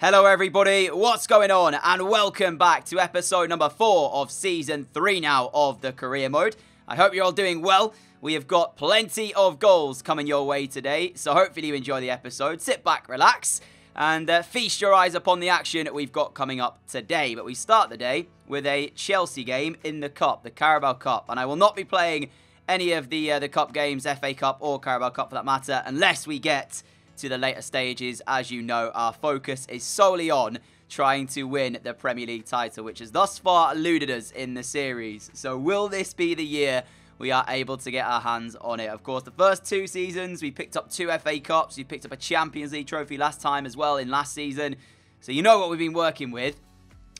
Hello everybody, what's going on? And welcome back to episode number 4 of season 3 now of the career mode. I hope you're all doing well. We have got plenty of goals coming your way today, so hopefully you enjoy the episode. Sit back, relax, and feast your eyes upon the action we've got coming up today. But we start the day with a Chelsea game in the Cup, the Carabao Cup. And I will not be playing any of the Cup games, FA Cup or Carabao Cup for that matter, unless we get to the later stages. As you know, our focus is solely on trying to win the Premier League title, which has thus far eluded us in the series. So will this be the year we are able to get our hands on it? Of course, the first 2 seasons, we picked up 2 FA Cups. We picked up a Champions League trophy last time as well in last season. So you know what we've been working with.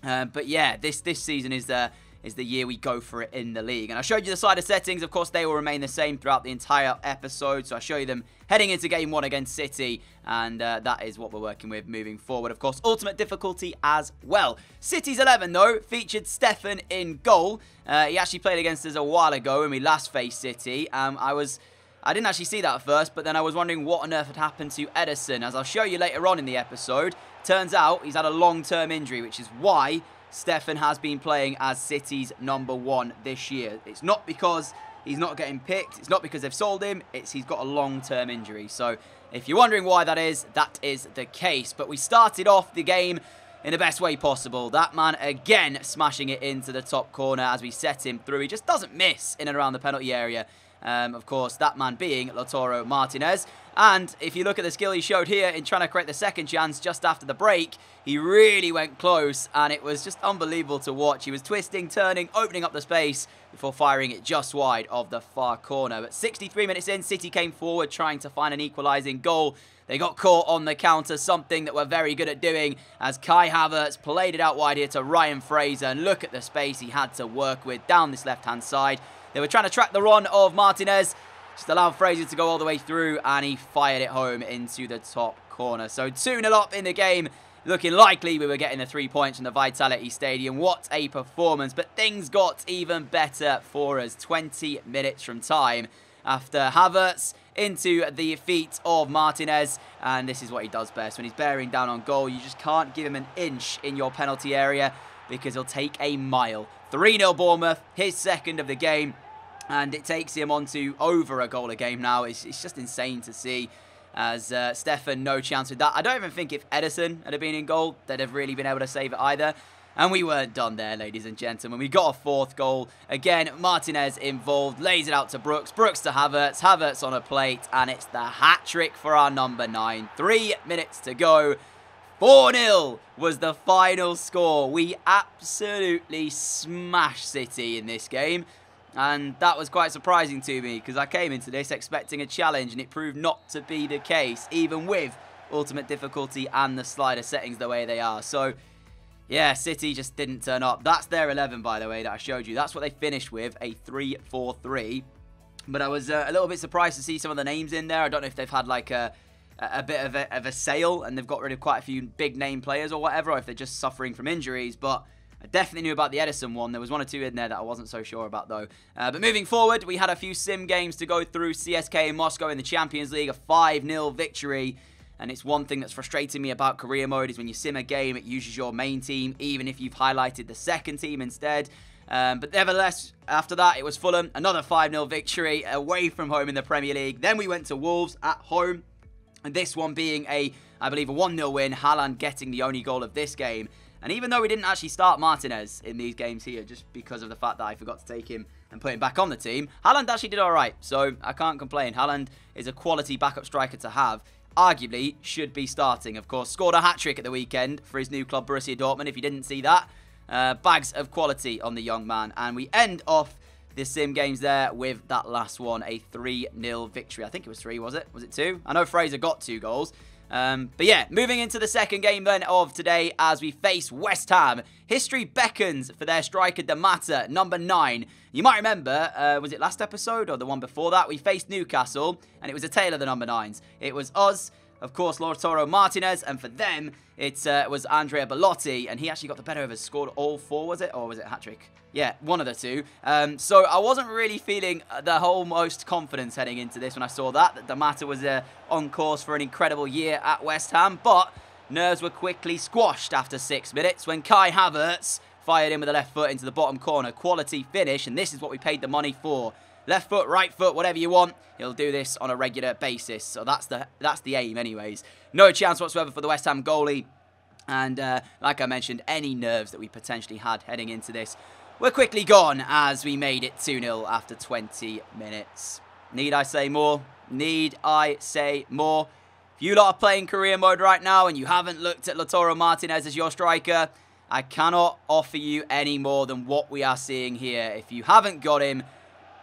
But yeah, this season is the year we go for it in the league. And I showed you the slider settings. Of course, they will remain the same throughout the entire episode. So I show you them heading into game 1 against City. And that is what we're working with moving forward. Of course, ultimate difficulty as well. City's 11, though, featured Stefan in goal. He actually played against us a while ago when we last faced City. I didn't actually see that at first, but then I was wondering what on earth had happened to Ederson. As I'll show you later on in the episode, turns out he's had a long-term injury, which is why Stefan has been playing as City's number 1 this year. It's not because he's not getting picked. It's not because they've sold him. He's got a long-term injury. So if you're wondering why that is the case. But we started off the game in the best way possible. That man again smashing it into the top corner as we set him through. He just doesn't miss in and around the penalty area. Of course, that man being Lautaro Martinez. And if you look at the skill he showed here in trying to create the second chance just after the break, he really went close, and it was just unbelievable to watch. He was twisting, turning, opening up the space before firing it just wide of the far corner. But 63 minutes in, City came forward trying to find an equalising goal. They got caught on the counter, something that we're very good at doing, as Kai Havertz played it out wide here to Ryan Fraser. And look at the space he had to work with down this left-hand side. They were trying to track the run of Martinez, just allowed Fraser to go all the way through, and he fired it home into the top corner. So 2-0 up in the game, looking likely we were getting the 3 points from the Vitality Stadium. What a performance, but things got even better for us 20 minutes from time after Havertz into the feet of Martinez, and this is what he does best. When he's bearing down on goal, you just can't give him an inch in your penalty area because he'll take a mile. 3-0 Bournemouth, his second of the game, and it takes him on to over a goal a game now. It's just insane to see, as Stefan, no chance with that. I don't even think if Ederson had been in goal, they'd have really been able to save it either. And we weren't done there, ladies and gentlemen. We got a 4th goal. Again, Martinez involved, lays it out to Brooks. Brooks to Havertz. Havertz on a plate, and it's the hat-trick for our number 9. 3 minutes to go. 4-0 was the final score. We absolutely smashed City in this game. And that was quite surprising to me, because I came into this expecting a challenge, and it proved not to be the case, even with ultimate difficulty and the slider settings the way they are. So yeah, City just didn't turn up. That's their 11, by the way, that I showed you. That's what they finished with, a 3-4-3. But I was a little bit surprised to see some of the names in there. I don't know if they've had like a bit of a sale and they've got rid of quite a few big name players or whatever, or if they're just suffering from injuries. But I definitely knew about the Ederson one. There was 1 or 2 in there that I wasn't so sure about, though. But moving forward, we had a few sim games to go through. CSK in Moscow in the Champions League, a 5-0 victory. And it's one thing that's frustrating me about career mode is when you sim a game, it uses your main team, even if you've highlighted the second team instead. But nevertheless, after that, it was Fulham. Another 5-0 victory away from home in the Premier League. Then we went to Wolves at home. And this one being I believe, a 1-0 win. Haaland getting the only goal of this game. And even though we didn't actually start Martinez in these games here, just because of the fact that I forgot to take him and put him back on the team, Haaland actually did alright. So I can't complain. Haaland is a quality backup striker to have. Arguably should be starting, of course. Scored a hat-trick at the weekend for his new club, Borussia Dortmund, if you didn't see that. Bags of quality on the young man. And we end off the sim games there with that last one, a 3-0 victory. I think it was 3, was it? Was it 2? I know Fraser got 2 goals. But yeah, moving into the second game then of today as we face West Ham. History beckons for their striker Damata, number 9. You might remember, was it last episode or the one before that? We faced Newcastle, and it was a tale of the number 9s. It was us, of course, Lautaro Martinez, and for them, it was Andrea Belotti, and he actually got the better of us, scored all 4, was it? Or was it a hat-trick? Yeah, one of the 2. So I wasn't really feeling the whole most confidence heading into this when I saw that Damata was on course for an incredible year at West Ham, but nerves were quickly squashed after 6 minutes when Kai Havertz fired in with the left foot into the bottom corner. Quality finish, and this is what we paid the money for. Left foot, right foot, whatever you want. He'll do this on a regular basis. So that's the aim anyways. No chance whatsoever for the West Ham goalie. And like I mentioned, any nerves that we potentially had heading into this were quickly gone as we made it 2-0 after 20 minutes. Need I say more? Need I say more? If you lot are playing career mode right now and you haven't looked at Lautaro Martinez as your striker, I cannot offer you any more than what we are seeing here. If you haven't got him,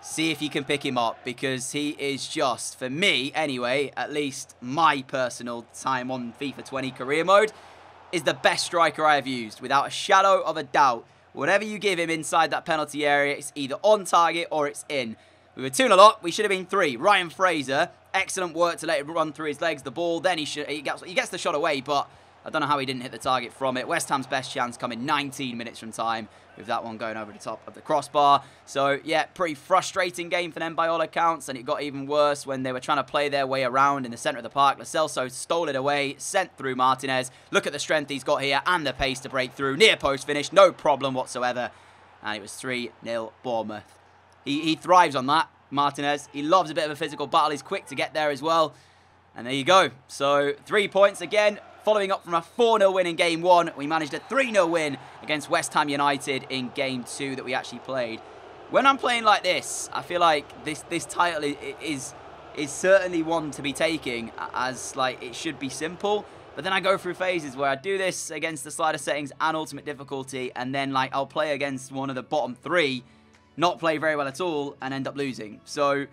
see if you can pick him up, because he is just, for me anyway, at least my personal time on FIFA 20 career mode, is the best striker I have used, without a shadow of a doubt. Whatever you give him inside that penalty area, it's either on target or it's in. We were 2-0 up, we should have been 3. Ryan Fraser, excellent work to let it run through his legs. The ball, then he gets the shot away, but I don't know how he didn't hit the target from it. West Ham's best chance coming 19 minutes from time, with that one going over the top of the crossbar. So, yeah, pretty frustrating game for them by all accounts, and it got even worse when they were trying to play their way around in the centre of the park. Lo Celso stole it away, sent through Martinez. Look at the strength he's got here and the pace to break through. Near post finish, no problem whatsoever. And it was 3-0 Bournemouth. He thrives on that, Martinez. He loves a bit of a physical battle. He's quick to get there as well. And there you go. So, 3 points again. Following up from a 4-0 win in Game 1, we managed a 3-0 win against West Ham United in Game 2 that we actually played. When I'm playing like this, I feel like this title is certainly one to be taking, as like it should be simple. But then I go through phases where I do this against the slider settings and ultimate difficulty, and then like I'll play against one of the bottom 3, not play very well at all, and end up losing. So,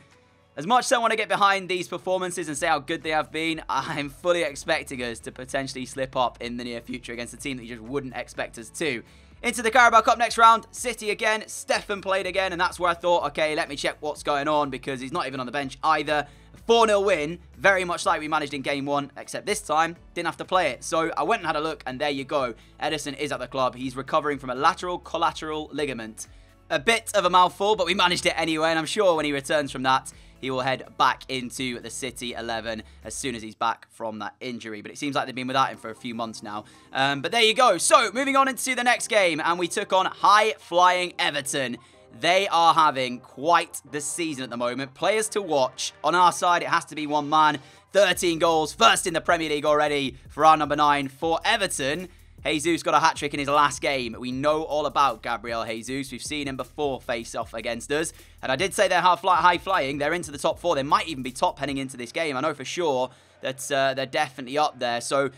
as much as I want to get behind these performances and say how good they have been, I'm fully expecting us to potentially slip up in the near future against a team that you just wouldn't expect us to. Into the Carabao Cup next round, City again, Stefan played again, and that's where I thought, okay, let me check what's going on, because he's not even on the bench either. A 4-0 win, very much like we managed in Game 1, except this time, didn't have to play it. So I went and had a look, and there you go. Ederson is at the club. He's recovering from a lateral collateral ligament. A bit of a mouthful, but we managed it anyway, and I'm sure when he returns from that, he will head back into the City 11 as soon as he's back from that injury. But it seems like they've been without him for a few months now. But there you go. So, moving on into the next game. And we took on high-flying Everton. They are having quite the season at the moment. Players to watch. On our side, it has to be one man. 13 goals. First in the Premier League already for our number 9 for Everton. Jesus got a hat-trick in his last game. We know all about Gabriel Jesus. We've seen him before face off against us. And I did say they're high-flying. They're into the top 4. They might even be top heading into this game. I know for sure that they're definitely up there. So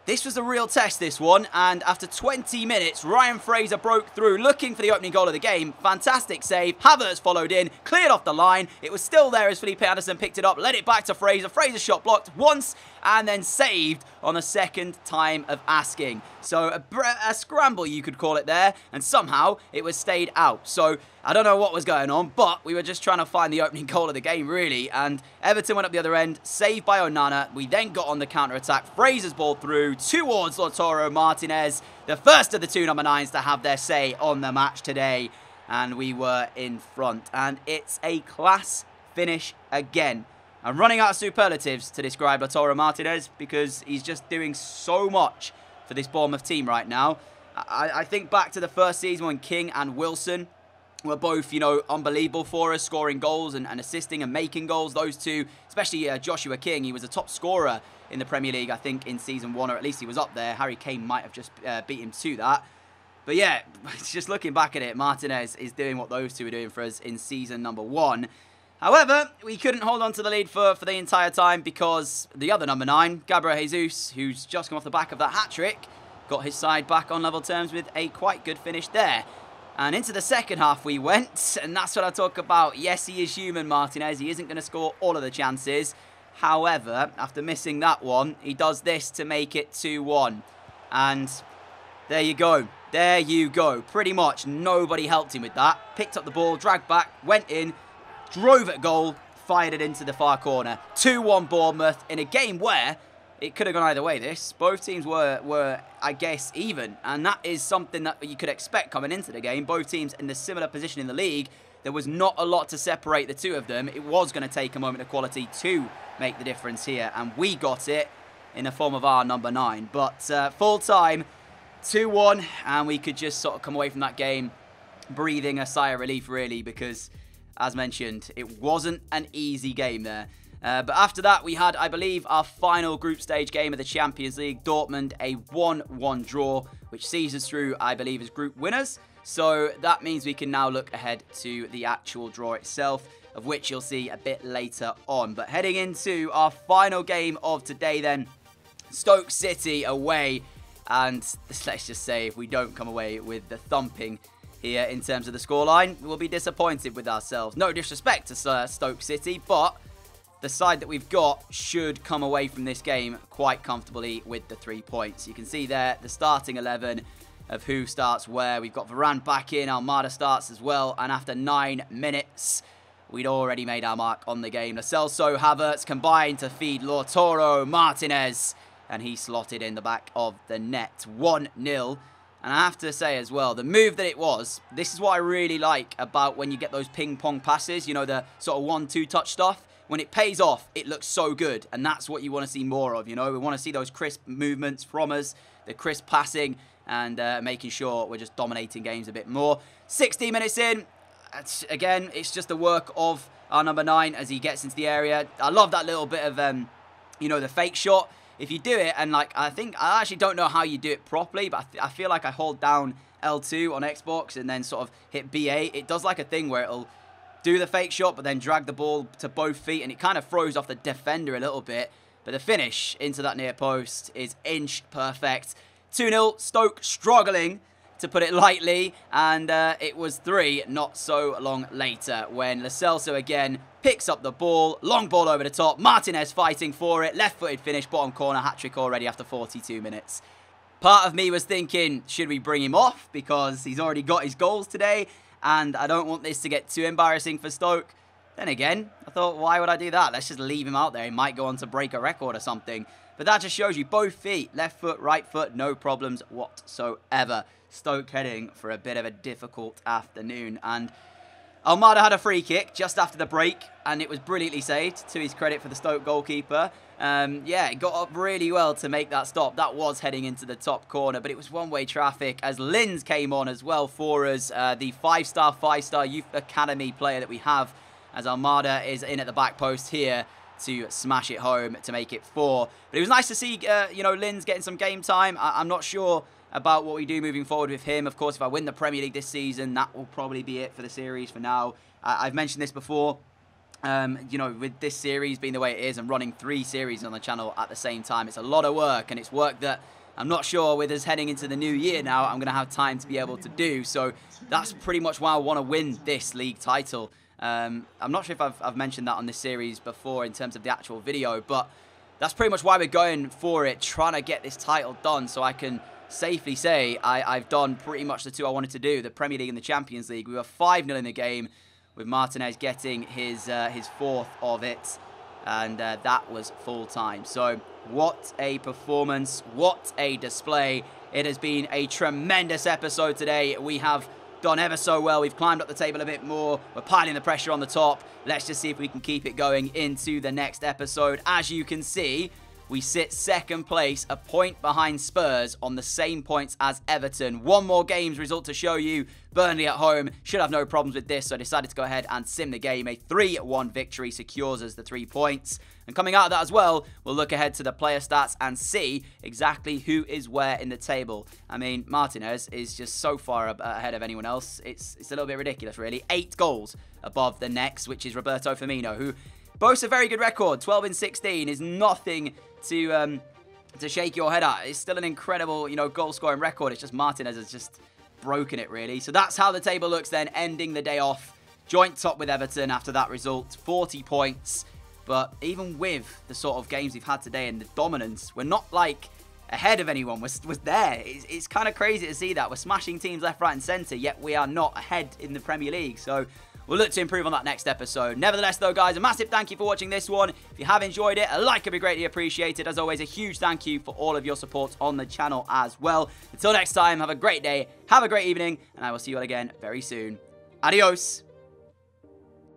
this was a real test, this one. And after 20 minutes, Ryan Fraser broke through, looking for the opening goal of the game. Fantastic save. Havertz followed in, cleared off the line. It was still there as Felipe Anderson picked it up, led it back to Fraser. Fraser's shot blocked once and then saved on the second time of asking. So a scramble, you could call it there. And somehow it was stayed out. So I don't know what was going on, but we were just trying to find the opening goal of the game, really. And Everton went up the other end, saved by Onana. We then got on the counter-attack. Fraser's ball through towards Lautaro Martinez, the first of the 2 number 9s to have their say on the match today. And we were in front. And it's a class finish again. I'm running out of superlatives to describe Lautaro Martinez because he's just doing so much for this Bournemouth team right now. I think back to the first season when King and Wilson were both, you know, unbelievable for us, scoring goals and assisting and making goals. Those two, especially Joshua King, he was a top scorer in the Premier League, I think, in Season 1, or at least he was up there. Harry Kane might have just beat him to that. But yeah, just looking back at it, Martinez is doing what those two are doing for us in Season number 1. However, we couldn't hold on to the lead for the entire time because the other number 9, Gabriel Jesus, who's just come off the back of that hat-trick, got his side back on level terms with a quite good finish there. And into the second half we went, and that's what I talk about. Yes, he is human, Martinez. He isn't going to score all of the chances. However, after missing that one, he does this to make it 2-1. And there you go. There you go. Pretty much nobody helped him with that. Picked up the ball, dragged back, went in, drove at goal, fired it into the far corner. 2-1 Bournemouth in a game where it could have gone either way, this. Both teams were, I guess, even. And that is something that you could expect coming into the game. Both teams in a similar position in the league. There was not a lot to separate the two of them. It was going to take a moment of quality to make the difference here. And we got it. in the form of our number 9. But full time, 2-1, and we could just sort of come away from that game breathing a sigh of relief, really, because, as mentioned, it wasn't an easy game there. But after that, we had, I believe, our final group stage game of the Champions League. Dortmund, a 1-1 draw, which sees us through, I believe, as group winners. So that means we can now look ahead to the actual draw itself, of which you'll see a bit later on. But heading into our final game of today then, Stoke City away. And let's just say, if we don't come away with the thumping here in terms of the scoreline, we'll be disappointed with ourselves. No disrespect to Stoke City, but the side that we've got should come away from this game quite comfortably with the 3 points. You can see there the starting 11 of who starts where. We've got Varane back in, Almada starts as well, and after 9 minutes, we'd already made our mark on the game. Lo Celso, Havertz combined to feed Lautaro Martinez, and he slotted in the back of the net. 1-0. And I have to say as well, the move that it was, this is what I really like about when you get those ping-pong passes, you know, the sort of 1-2 touch stuff. When it pays off, it looks so good, and that's what you want to see more of, you know. We want to see those crisp movements from us, the crisp passing, and making sure we're just dominating games a bit more. 16 minutes in, again, it's just the work of our number 9 as he gets into the area. I love that little bit of, you know, the fake shot. If you do it, and like, I actually don't know how you do it properly, but I feel like I hold down L2 on Xbox and then sort of hit B8. It does like a thing where it'll do the fake shot, but then drag the ball to both feet, and it kind of throws off the defender a little bit. But the finish into that near post is inch perfect. 2-0, Stoke struggling, to put it lightly, and it was 3 not so long later when Lo Celso again picks up the ball, long ball over the top, Martinez fighting for it, left-footed finish, bottom corner, hat-trick already after 42 minutes. Part of me was thinking, should we bring him off, because he's already got his goals today, and I don't want this to get too embarrassing for Stoke. Then again, I thought, why would I do that? Let's just leave him out there. He might go on to break a record or something. But that just shows you both feet, left foot, right foot, no problems whatsoever. Stoke heading for a bit of a difficult afternoon. And Almada had a free kick just after the break, and it was brilliantly saved, to his credit for the Stoke goalkeeper. Yeah, it got up really well to make that stop. That was heading into the top corner, but it was one-way traffic as Linz came on as well for us, the five-star youth academy player that we have, as Almada is in at the back post here to smash it home to make it 4. But it was nice to see, you know, Linz getting some game time. I'm not sure about what we do moving forward with him. Of course, if I win the Premier League this season, that will probably be it for the series for now. I've mentioned this before. You know, with this series being the way it is and running 3 series on the channel at the same time, it's a lot of work, and it's work that I'm not sure with us heading into the new year now I'm going to have time to be able to do. So that's pretty much why I want to win this league title. I'm not sure if I've mentioned that on this series before in terms of the actual video, but that's pretty much why we're going for it, trying to get this title done so I can safely say I've done pretty much the 2 I wanted to do, the Premier League and the Champions League. We were 5-0 in the game, with Martinez getting his 4th of it, and that was full time. So what a performance, what a display. It has been a tremendous episode today. We have done ever so well. We've climbed up the table a bit more. We're piling the pressure on the top. Let's just see if we can keep it going into the next episode. As you can see, we sit 2nd place, a point behind Spurs on the same points as Everton. 1 more games result to show you. Burnley at home should have no problems with this, so I decided to go ahead and sim the game. A 3-1 victory secures us the 3 points. And coming out of that as well, we'll look ahead to the player stats and see exactly who is where in the table. I mean, Martinez is just so far ahead of anyone else. It's a little bit ridiculous, really. 8 goals above the next, which is Roberto Firmino, who boasts a very good record. 12 in 16 is nothing to shake your head at. It's still an incredible, you know, goal-scoring record. It's just Martinez has just broken it, really. So that's how the table looks then, ending the day off. Joint top with Everton after that result, 40 points. But even with the sort of games we've had today and the dominance, we're not, like, ahead of anyone. We're there. It's kind of crazy to see that. We're smashing teams left, right, and centre, yet we are not ahead in the Premier League. So we'll look to improve on that next episode. Nevertheless, though, guys, a massive thank you for watching this one. If you have enjoyed it, a like would be greatly appreciated. As always, a huge thank you for all of your support on the channel as well. Until next time, have a great day, have a great evening, and I will see you all again very soon. Adios.